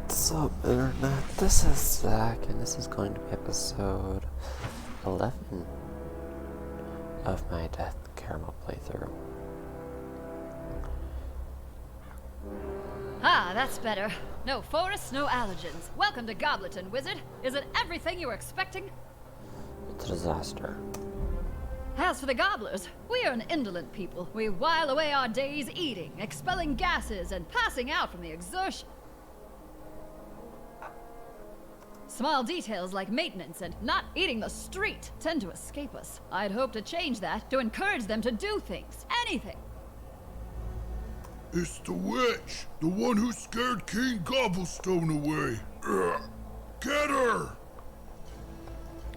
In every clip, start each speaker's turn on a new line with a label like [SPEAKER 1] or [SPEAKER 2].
[SPEAKER 1] What's up, Internet? This is Zach, and this is going to be episode 11 of my Death Caramel playthrough.
[SPEAKER 2] Ah, that's better. No forests, no allergens. Welcome to Gobblerton, Wizard. Is it everything you were expecting?
[SPEAKER 1] It's a disaster.
[SPEAKER 2] As for the Gobblers, we are an indolent people. We while away our days eating, expelling gases, and passing out from the exertion. Small details like maintenance and not eating the street tend to escape us. I'd hope to change that, to encourage them to do things, anything.
[SPEAKER 3] It's the witch, the one who scared King Gobblestone away. Ugh. Get her!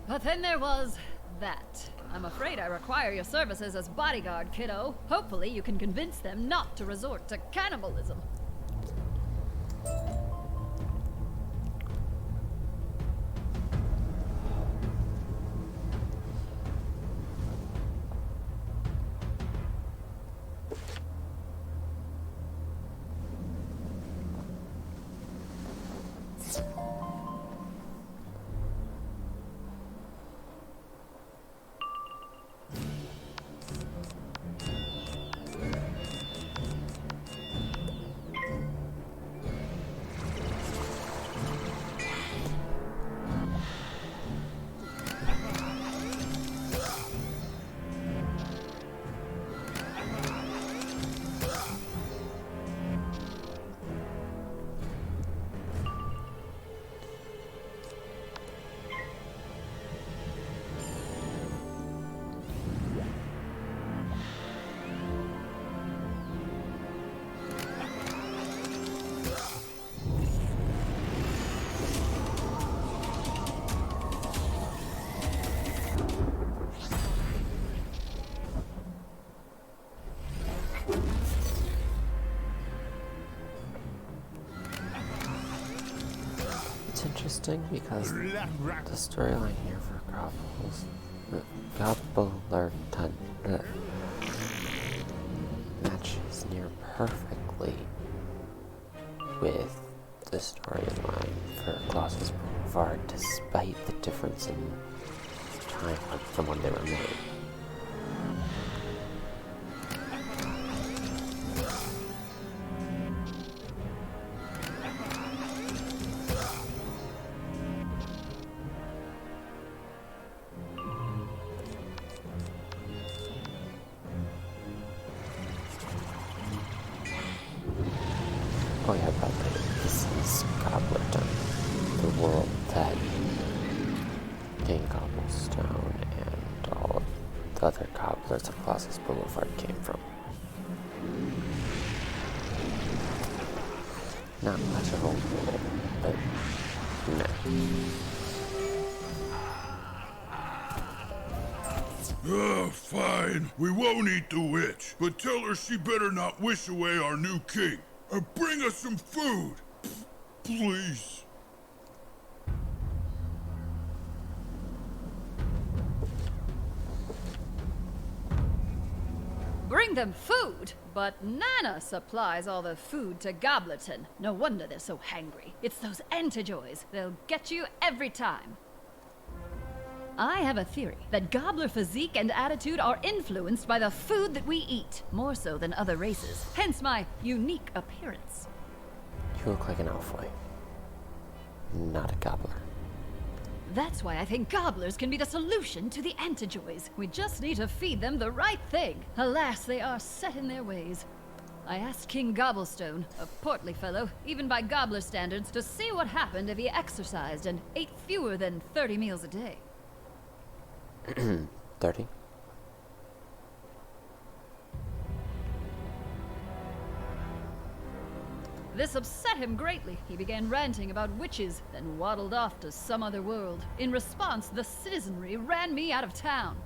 [SPEAKER 2] But then there was that. I'm afraid I require your services as bodyguard, kiddo. Hopefully you can convince them not to resort to cannibalism.
[SPEAKER 1] It's interesting because the storyline here for Gobbler-Alphoi matches near perfectly with the storyline for Colossus Boulevard, despite the difference in time from when they were made. Oh yeah, by the way, this is Gobblerton, the world that King Cobblestone and all of the other Gobblers of Colossus Boulevard came from. Not much of a world, but no.
[SPEAKER 3] Fine. We won't eat the witch, but tell her she better not wish away our new king. Or bring us some food. Please.
[SPEAKER 2] Bring them food? But Nana supplies all the food to Gobblerton. No wonder they're so hangry. It's those antijoys. They'll get you every time. I have a theory that Gobbler physique and attitude are influenced by the food that we eat, more so than other races, hence my unique appearance.
[SPEAKER 1] You look like an Alphoi, not a Gobbler.
[SPEAKER 2] That's why I think Gobblers can be the solution to the antijoys. We just need to feed them the right thing. Alas, they are set in their ways. I asked King Gobblestone, a portly fellow, even by Gobbler standards, to see what happened if he exercised and ate fewer than 30 meals a day.
[SPEAKER 1] 30?
[SPEAKER 2] This upset him greatly. He began ranting about witches, then waddled off to some other world. In response, the citizenry ran me out of town.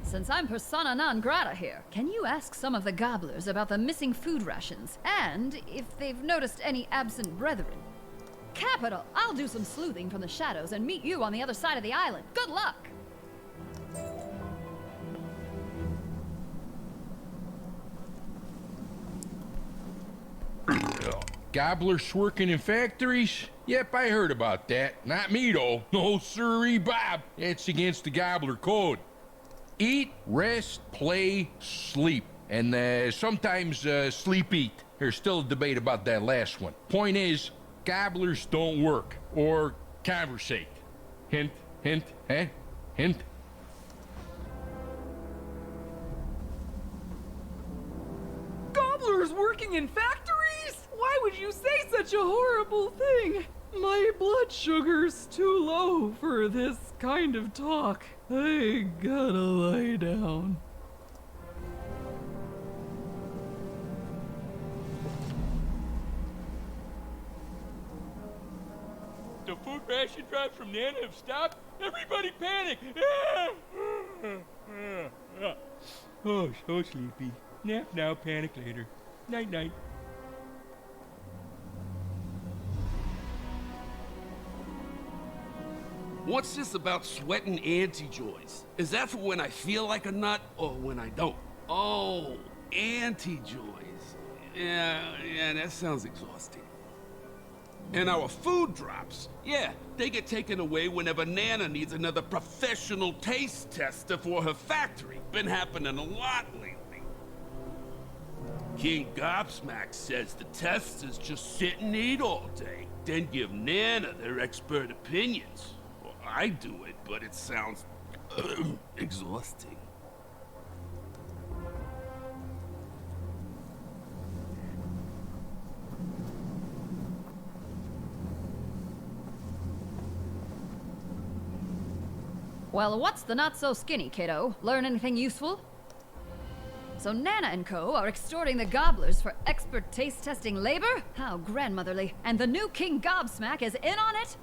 [SPEAKER 2] Since I'm persona non grata here, can you ask some of the Gobblers about the missing food rations, and if they've noticed any absent brethren? Capital! I'll do some sleuthing from the shadows and meet you on the other side of the island. Good luck!
[SPEAKER 4] Gobblers working in factories? Yep, I heard about that. Not me, though. No, sirree, Bob. It's against the Gobbler code. Eat, rest, play, sleep. And sometimes sleep eat. There's still a debate about that last one. Point is, gobblers don't work or conversate. Hint, hint, eh? Hint.
[SPEAKER 5] Gobblers working in factories? Why would you say such a horrible thing? My blood sugar's too low for this kind of talk. I gotta lie down.
[SPEAKER 4] The food ration drive from Nana have stopped. Everybody panic! Oh, so sleepy. Nap now, panic later. Night night.
[SPEAKER 6] What's this about sweating anti-joys? Is that for when I feel like a nut or when I don't? Oh, anti-joys. Yeah, that sounds exhausting. And our food drops. Yeah, they get taken away whenever Nana needs another professional taste tester for her factory. Been happening a lot lately. King Gobsmack says the testers just sit and eat all day, then give Nana their expert opinions. Well, I do it, but it sounds exhausting.
[SPEAKER 2] Well, what's the not so skinny, kiddo? Learn anything useful? So Nana and Co. are extorting the Gobblers for expert taste testing labor? How grandmotherly. And the new King Gobsmack is in on it?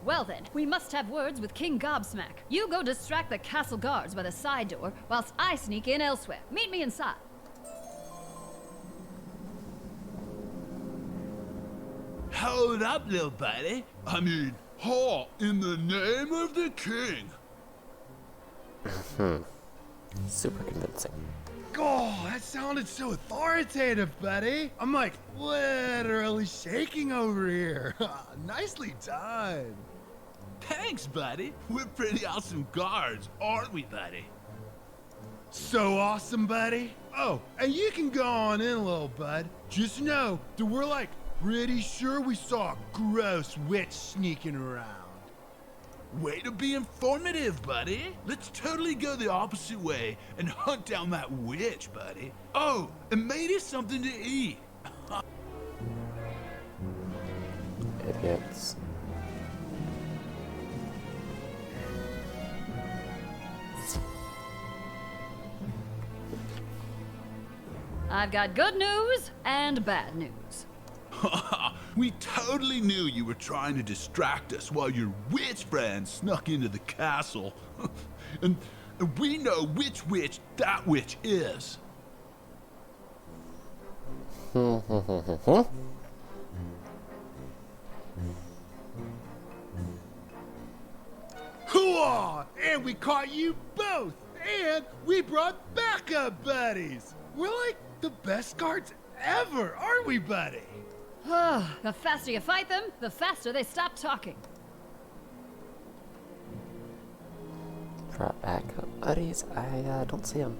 [SPEAKER 2] Well then, we must have words with King Gobsmack. You go distract the castle guards by the side door, whilst I sneak in elsewhere. Meet me inside.
[SPEAKER 3] Hold up, little buddy. I mean, in the name of the king.
[SPEAKER 1] Super convincing.
[SPEAKER 7] Oh, that sounded so authoritative, buddy. I'm like literally shaking over here. Nicely done.
[SPEAKER 3] Thanks, buddy. We're pretty awesome guards, aren't we, buddy?
[SPEAKER 7] So awesome, buddy. Oh, and you can go on in, little bud. Just know that we're like pretty sure we saw a gross witch sneaking around.
[SPEAKER 3] Way to be informative, buddy. Let's totally go the opposite way and hunt down that witch, buddy. Oh, and maybe something to eat.
[SPEAKER 1] Idiots.
[SPEAKER 2] I've got good news and bad news.
[SPEAKER 3] We totally knew you were trying to distract us while your witch friend snuck into the castle. and we know which witch that witch is.
[SPEAKER 7] Hooah! And we caught you both! And we brought backup buddies! We're like the best guards ever, aren't we, buddy?
[SPEAKER 2] The faster you fight them, the faster they stop talking.
[SPEAKER 1] Brought back up buddies. I don't see them.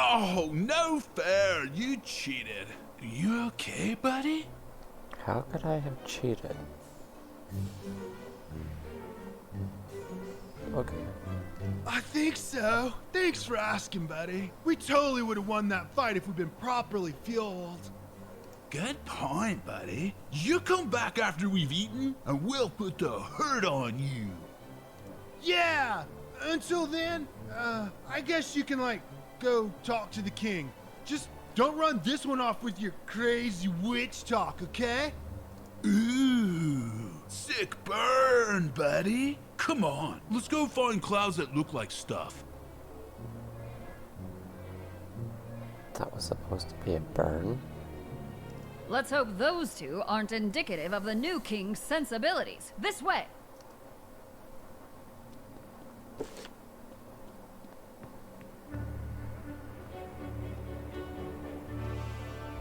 [SPEAKER 3] Oh, no fair. You cheated. Are you okay, buddy?
[SPEAKER 1] How could I have cheated? Okay.
[SPEAKER 7] I think so. Thanks for asking, buddy. We totally would have won that fight if we'd been properly fueled.
[SPEAKER 3] Good point, buddy. You come back after we've eaten, and we'll put the hurt on you.
[SPEAKER 7] Yeah! Until then, I guess you can, go talk to the king. Just don't run this one off with your crazy witch talk, okay?
[SPEAKER 3] Ooh, sick burn, buddy. Come on, let's go find clouds that look like stuff.
[SPEAKER 1] That was supposed to be a burn.
[SPEAKER 2] Let's hope those two aren't indicative of the new king's sensibilities. This way!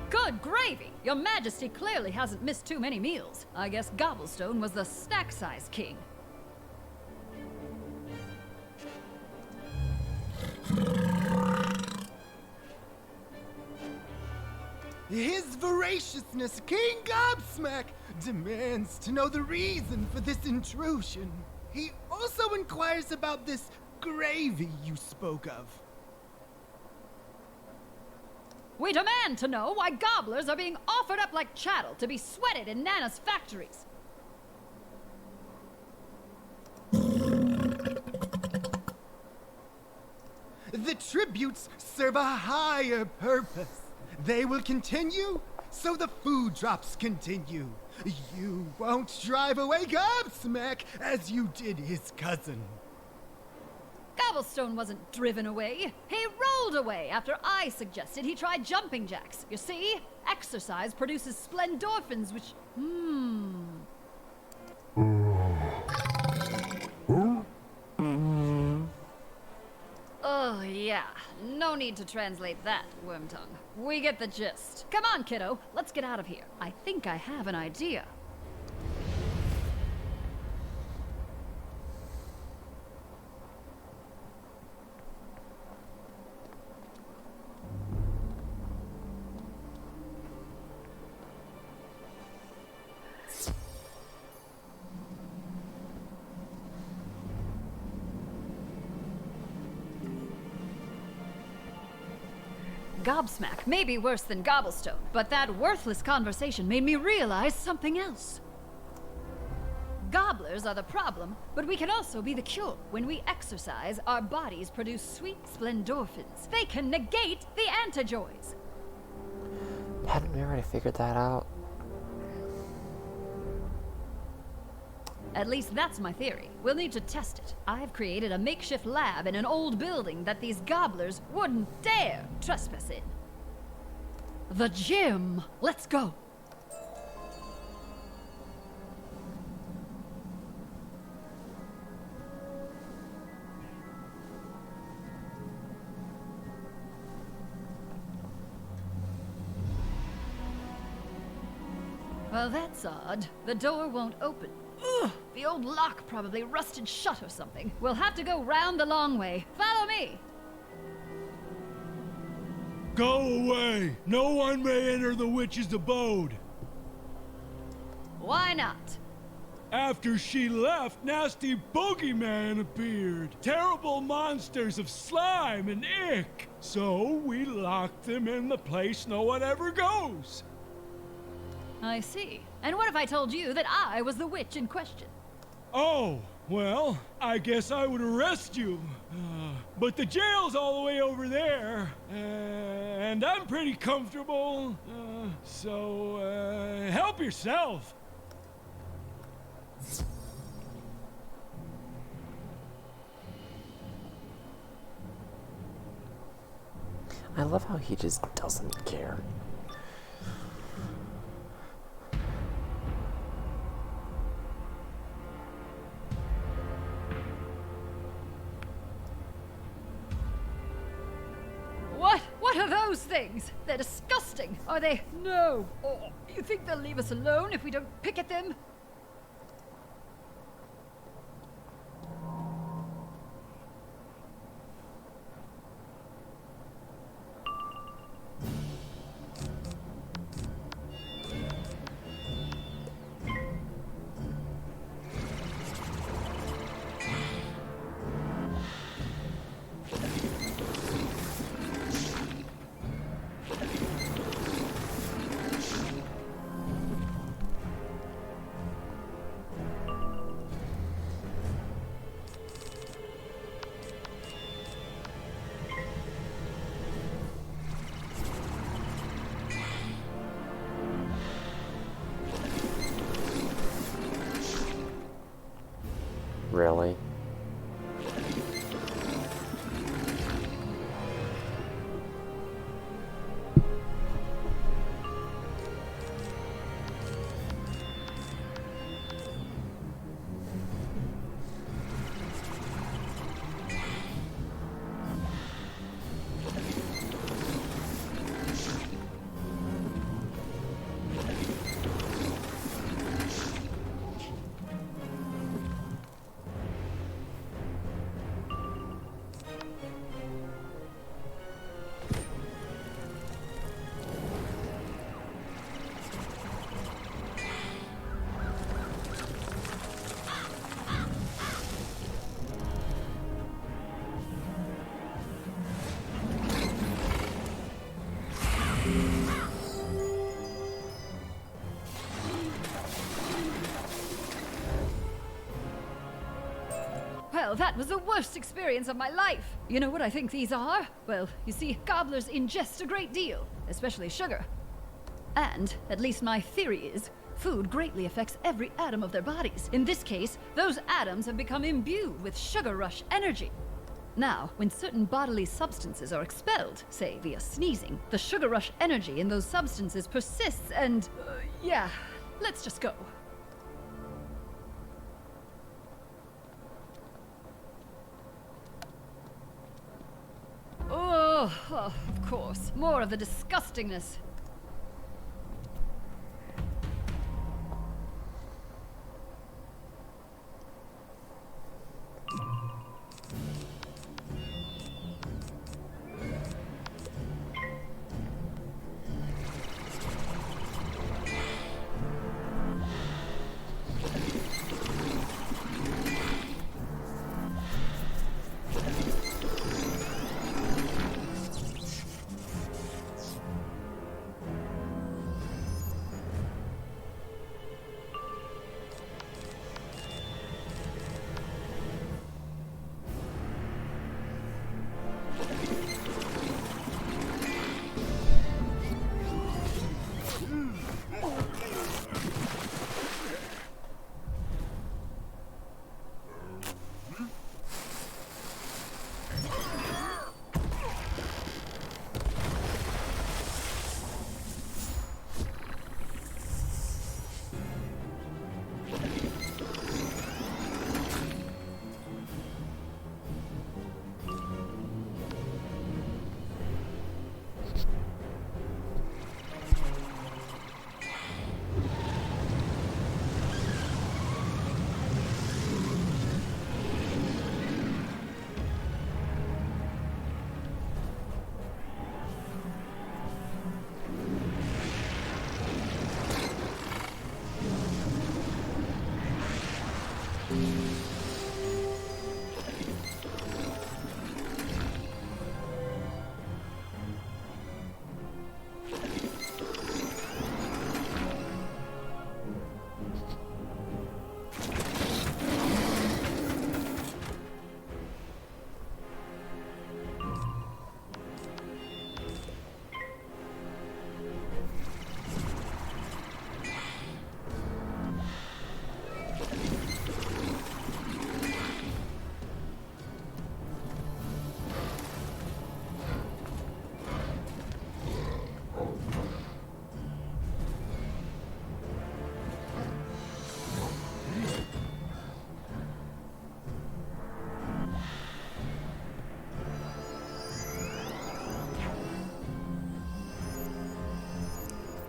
[SPEAKER 2] Good gravy! Your Majesty clearly hasn't missed too many meals. I guess Gobblestone was the snack-size king.
[SPEAKER 7] His voraciousness, King Gobsmack, demands to know the reason for this intrusion. He also inquires about this gravy you spoke of.
[SPEAKER 2] We demand to know why gobblers are being offered up like chattel to be sweated in Nana's factories.
[SPEAKER 7] The tributes serve a higher purpose. They will continue, so the food drops continue. You won't drive away Gobsmack as you did his cousin.
[SPEAKER 2] Gobblestone wasn't driven away. He rolled away after I suggested he try jumping jacks. You see, exercise produces splendorphins, which... Oh, yeah. No need to translate that, Wormtongue. We get the gist. Come on, kiddo. Let's get out of here. I think I have an idea. Gobsmack may be worse than Gobblestone, but that worthless conversation made me realize something else. Gobblers are the problem, but we can also be the cure. When we exercise, our bodies produce sweet splendorphins. They can negate the antijoys.
[SPEAKER 1] Hadn't we already figured that out?
[SPEAKER 2] At least that's my theory. We'll need to test it. I've created a makeshift lab in an old building that these gobblers wouldn't dare trespass in. The gym! Let's go! Well, that's odd. The door won't open. Ugh, the old lock probably rusted shut or something. We'll have to go round the long way. Follow me!
[SPEAKER 8] Go away! No one may enter the witch's abode!
[SPEAKER 2] Why not?
[SPEAKER 8] After she left, nasty boogeyman appeared. Terrible monsters of slime and ick. So we locked them in the place no one ever goes.
[SPEAKER 2] I see. And what if I told you that I was the witch in question?
[SPEAKER 8] Oh, well, I guess I would arrest you. But the jail's all the way over there. And I'm pretty comfortable. So help yourself.
[SPEAKER 1] I love how he just doesn't care.
[SPEAKER 2] What are those things? They're disgusting. Are they? No. Oh, you think they'll leave us alone if we don't pick at them?
[SPEAKER 1] Really?
[SPEAKER 2] Well, that was the worst experience of my life. You know what I think these are? Well, you see, gobblers ingest a great deal, especially sugar. And, at least my theory is, food greatly affects every atom of their bodies. In this case, those atoms have become imbued with sugar rush energy. Now, when certain bodily substances are expelled, say via sneezing, the sugar rush energy in those substances persists and, yeah, let's just go. Oh, of course. More of the disgustingness.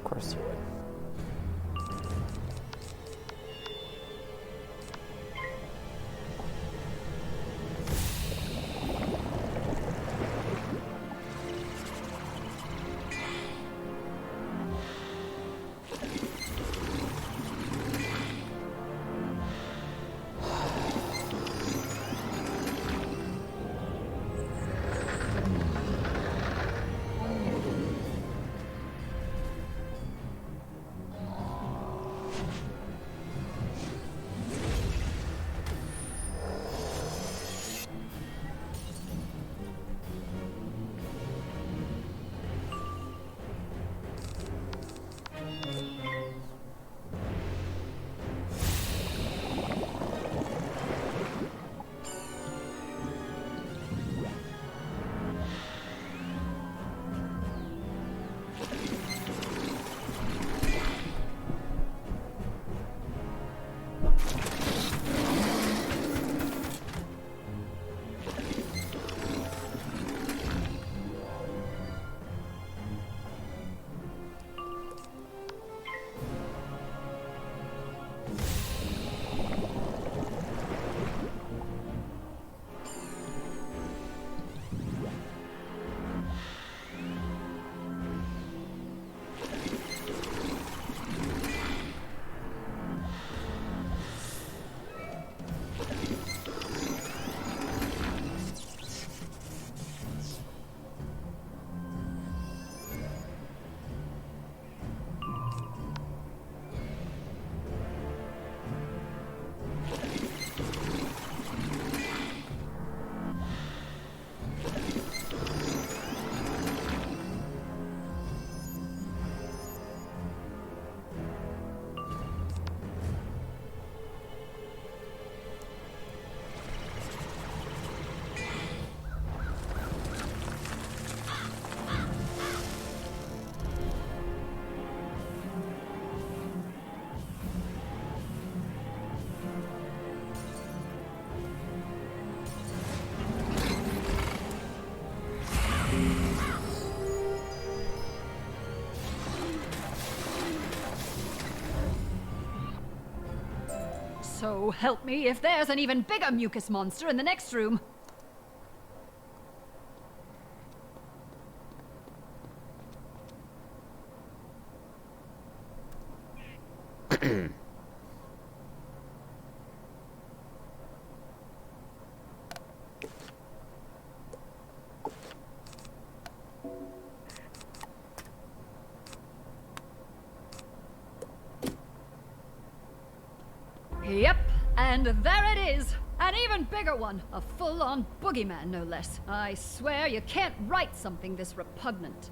[SPEAKER 2] Of course you would. So help me if there's an even bigger mucus monster in the next room. Yep, and there it is. An even bigger one. A full-on boogeyman, no less. I swear you can't write something this repugnant.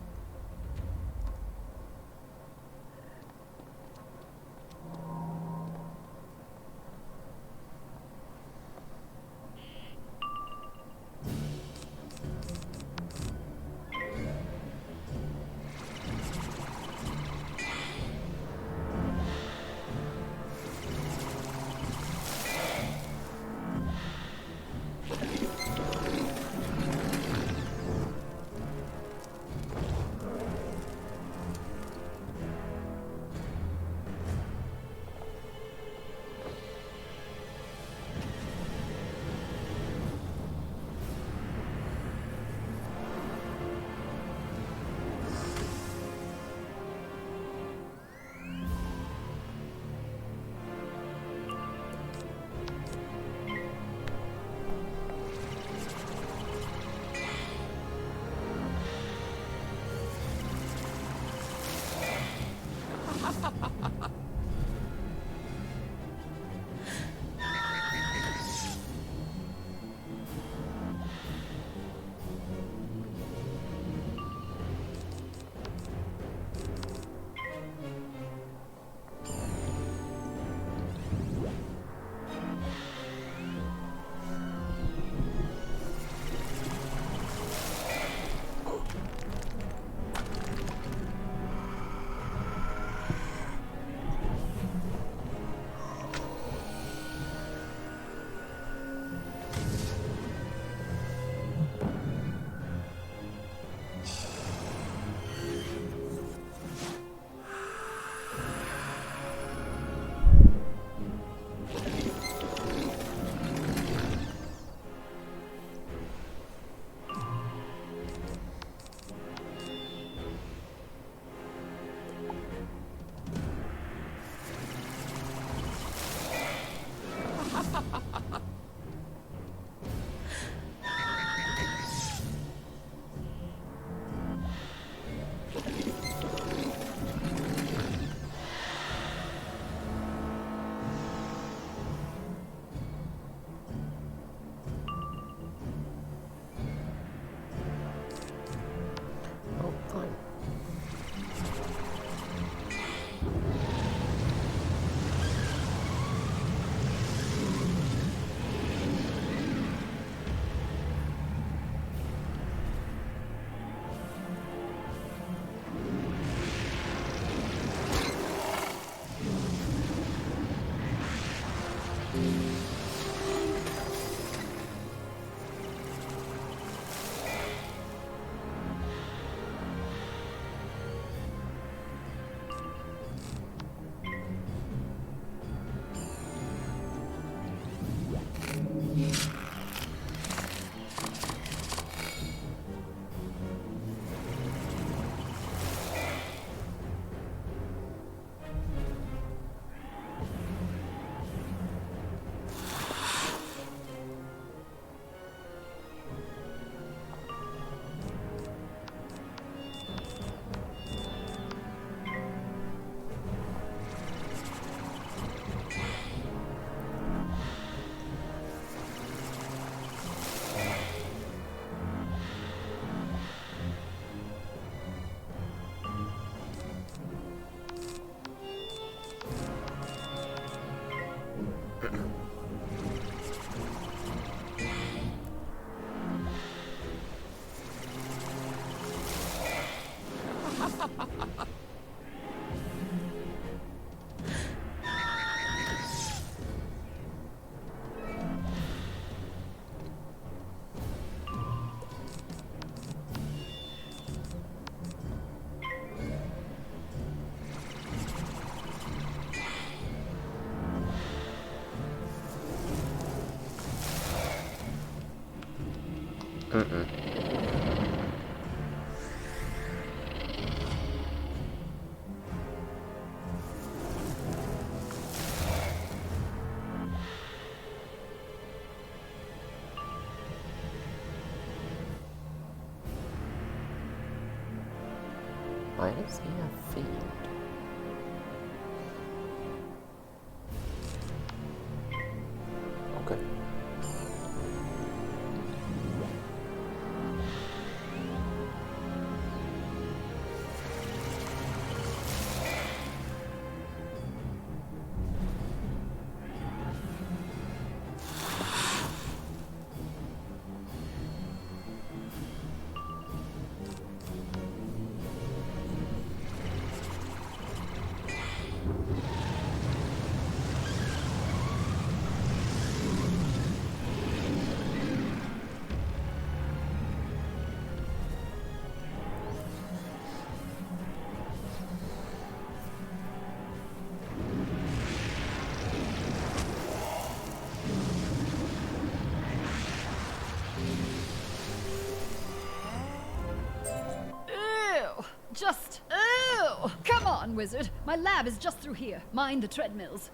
[SPEAKER 1] Why does he have feet? Okay.
[SPEAKER 2] Just, ew! Come on, wizard. My lab is just through here. Mind the treadmills.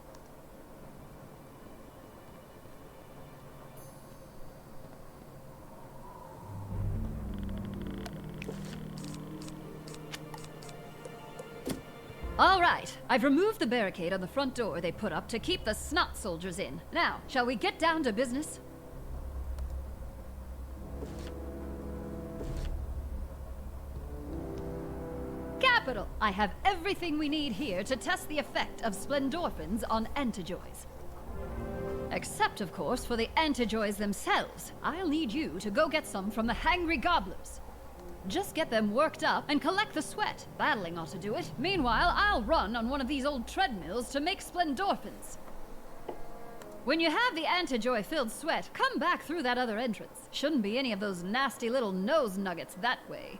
[SPEAKER 2] All right. I've removed the barricade on the front door they put up to keep the snot soldiers in. Now, shall we get down to business? Capital! I have everything we need here to test the effect of splendorphins on antijoys. Except, of course, for the antijoys themselves. I'll need you to go get some from the hangry gobblers. Just get them worked up and collect the sweat. Battling ought to do it. Meanwhile, I'll run on one of these old treadmills to make splendorphins. When you have the antijoy-filled sweat, come back through that other entrance. Shouldn't be any of those nasty little nose nuggets that way.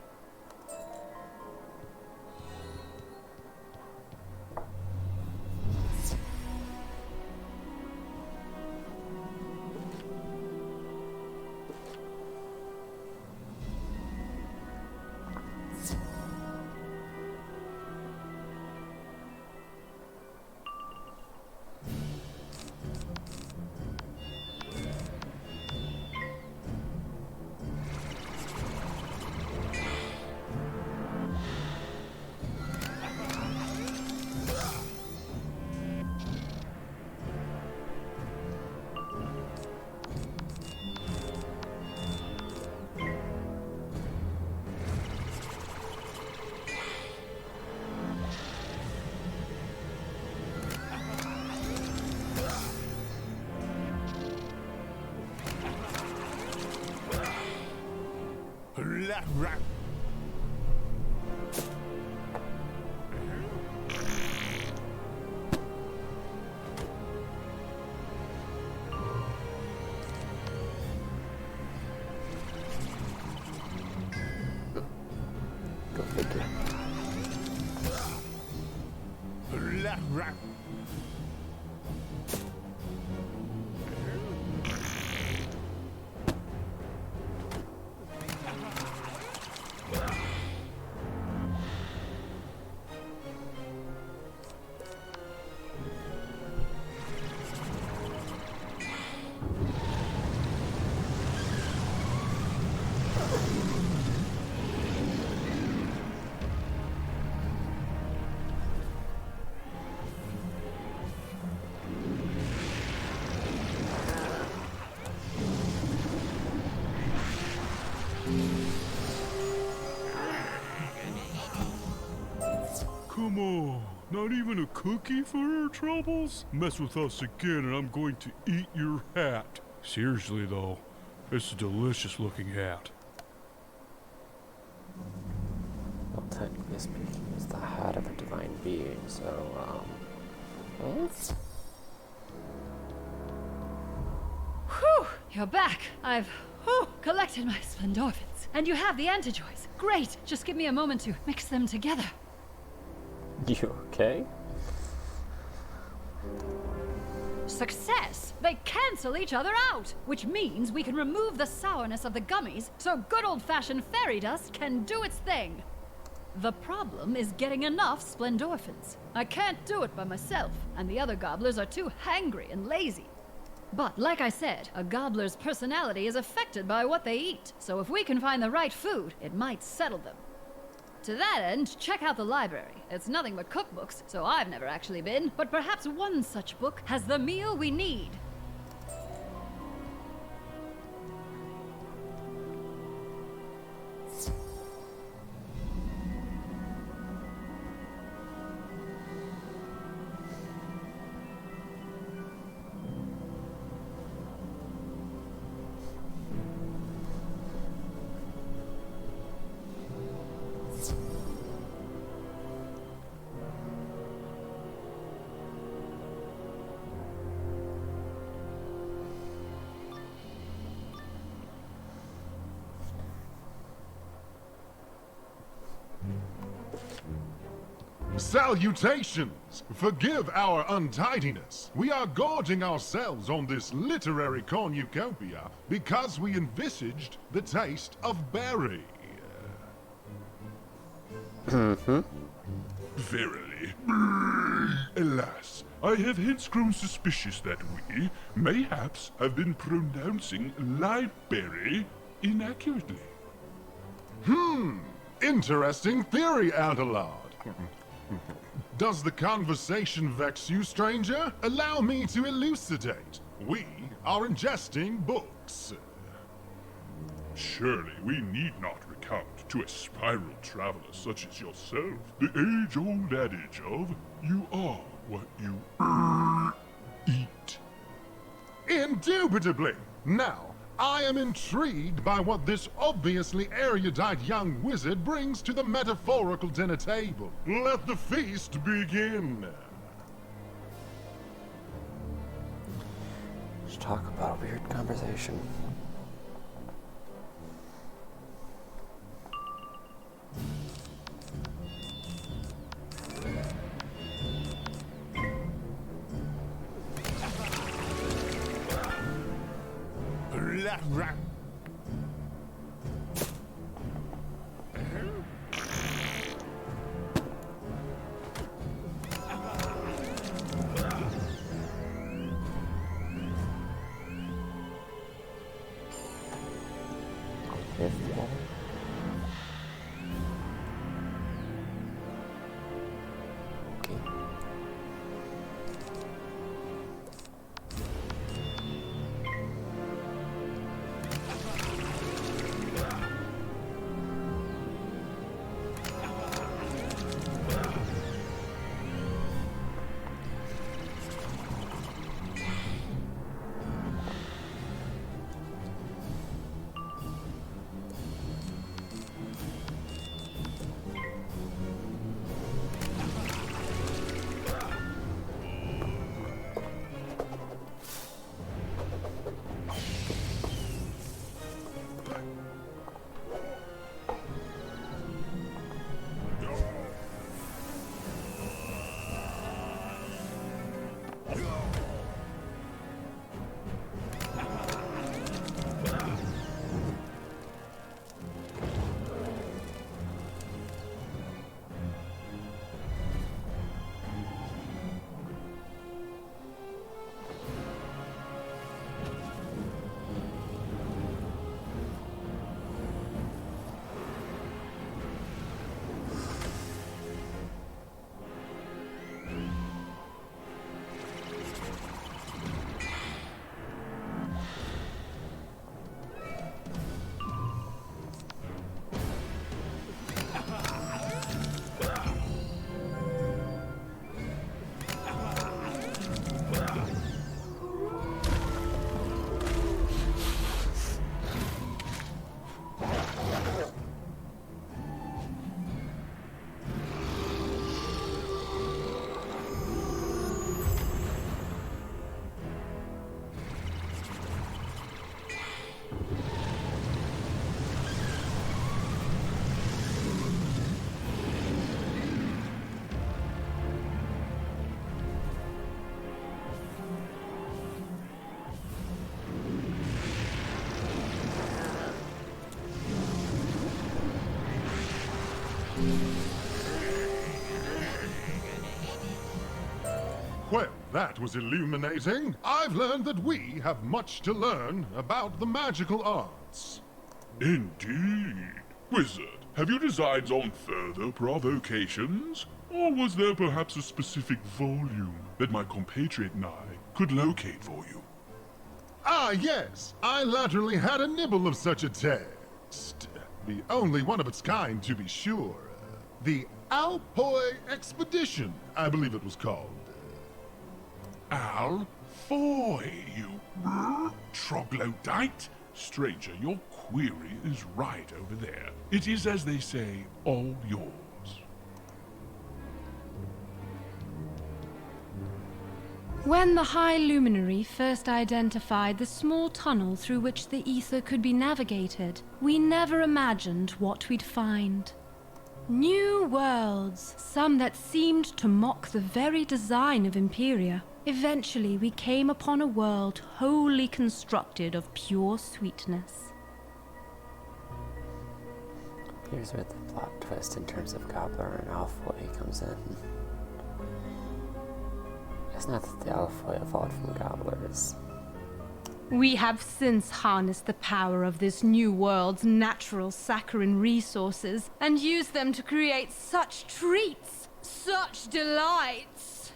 [SPEAKER 1] Go figure.
[SPEAKER 8] Come on, not even a cookie for our troubles? Mess with us again and I'm going to eat your hat. Seriously though, it's a delicious looking hat.
[SPEAKER 1] Well, technically speaking, it's the hat of a divine being, so, what?
[SPEAKER 2] Whew! You're back. I've collected my splendorphins. And you have the antijoys. Great! Just give me a moment to mix them together.
[SPEAKER 1] You okay?
[SPEAKER 2] Success! They cancel each other out! Which means we can remove the sourness of the gummies so good old-fashioned fairy dust can do its thing. The problem is getting enough splendorphins. I can't do it by myself, and the other gobblers are too hangry and lazy. But like I said, a gobbler's personality is affected by what they eat, so if we can find the right food, it might settle them. To that end, check out the library. It's nothing but cookbooks, so I've never actually been, but perhaps one such book has the meal we need.
[SPEAKER 9] Salutations! Forgive our untidiness. We are gorging ourselves on this literary cornucopia because we envisaged the taste of berry.
[SPEAKER 3] Verily. Alas, I have hence grown suspicious that we, mayhaps, have been pronouncing library inaccurately.
[SPEAKER 9] Interesting theory, Adelard. Does the conversation vex you, stranger? Allow me to elucidate. We are ingesting books.
[SPEAKER 3] Surely we need not recount to a spiral traveler such as yourself the age-old adage of, you are what you eat.
[SPEAKER 9] Indubitably. Now, I am intrigued by what this obviously erudite young wizard brings to the metaphorical dinner table. Let the feast begin.
[SPEAKER 1] Let's talk about a weird conversation. Fifth wall. Okay.
[SPEAKER 9] Well, that was illuminating. I've learned that we have much to learn about the magical arts.
[SPEAKER 10] Indeed. Wizard, have you designs on further provocations? Or was there perhaps a specific volume that my compatriot and I could locate for you?
[SPEAKER 9] Ah, yes. I laterally had a nibble of such a text. The only one of its kind, to be sure. The Alphoi Expedition, I believe it was called.
[SPEAKER 10] Alphoi, you troglodyte? Stranger, your query is right over there. It is, as they say, all yours.
[SPEAKER 11] When the High Luminary first identified the small tunnel through which the ether could be navigated, we never imagined what we'd find. New worlds, some that seemed to mock the very design of Imperia. Eventually, we came upon a world wholly constructed of pure sweetness.
[SPEAKER 1] Here's where the plot twist in terms of Gobbler and Alphoi comes in. It's not that the Alphoi evolved from Gobblers.
[SPEAKER 11] We have since harnessed the power of this new world's natural saccharine resources and used them to create such treats, such delights.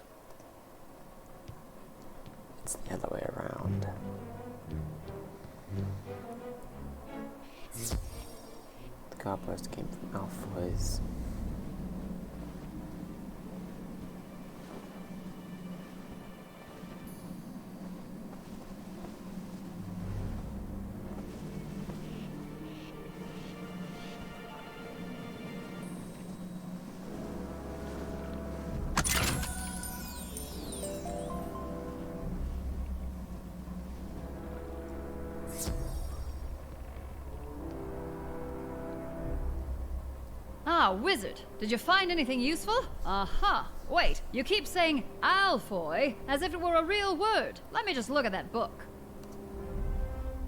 [SPEAKER 1] It's the other way around. The Gobblers came from Alphois.
[SPEAKER 2] Ah, Wizard, did you find anything useful? Aha. Wait, you keep saying Alphoi as if it were a real word. Let me just look at that book.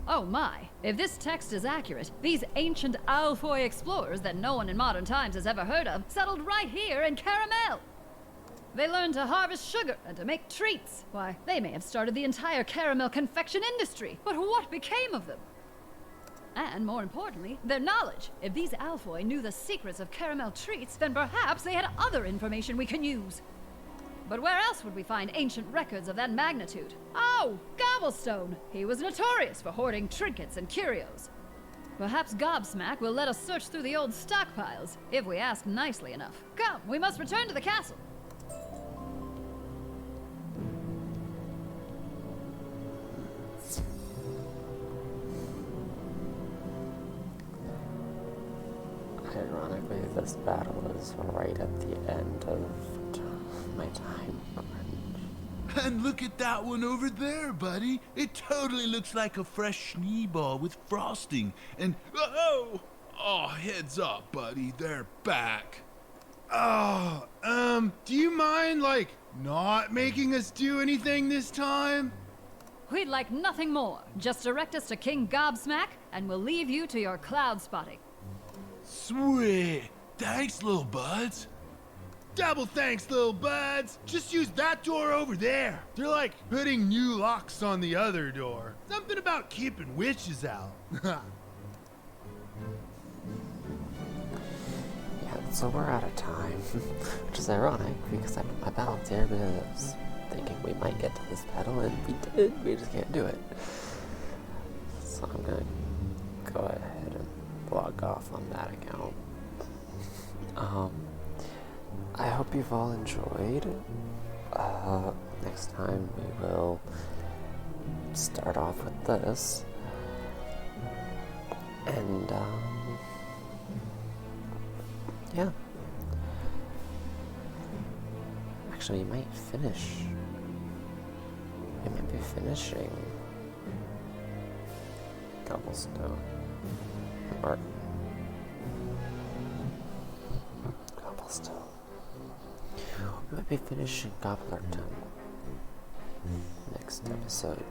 [SPEAKER 2] Oh my, if this text is accurate, these ancient Alphoi explorers that no one in modern times has ever heard of settled right here in Karamelle. They learned to harvest sugar and to make treats. Why, they may have started the entire caramel confection industry, but what became of them? And, more importantly, their knowledge. If these Alphoi knew the secrets of caramel treats, then perhaps they had other information we can use. But where else would we find ancient records of that magnitude? Oh, Gobblestone! He was notorious for hoarding trinkets and curios. Perhaps Gobsmack will let us search through the old stockpiles, if we ask nicely enough. Come, we must return to the castle.
[SPEAKER 1] Ironically, this battle is right at the end of my time.
[SPEAKER 3] And look at that one over there, buddy. It totally looks like a fresh Schneeball with frosting. And oh, heads up, buddy. They're back.
[SPEAKER 7] Oh, do you mind, not making us do anything this time?
[SPEAKER 2] We'd like nothing more. Just direct us to King Gobsmack, and we'll leave you to your cloud spotting.
[SPEAKER 3] Sweet. Thanks, little buds.
[SPEAKER 7] Double thanks, little buds. Just use that door over there. They're like putting new locks on the other door. Something about keeping witches out.
[SPEAKER 1] Yeah, so we're out of time. Which is ironic, because I put my balance here because I was thinking we might get to this battle, and we did. We just can't do it. So I'm gonna go ahead and log off on that account. I hope you've all enjoyed. Next time we will start off with this. And, yeah. Actually, you might finish. You might be finishing Cobblestone. Or Cobblestone. We might be finishing Gobblerton next episode.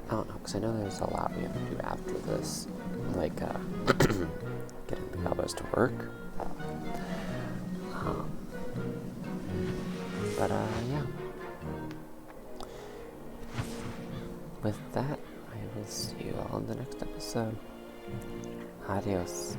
[SPEAKER 1] I don't know, because I know there's a lot we have to do after this. Like, getting the Gobblers to work. But, yeah. with that, I will see you all in the next episode. Adios.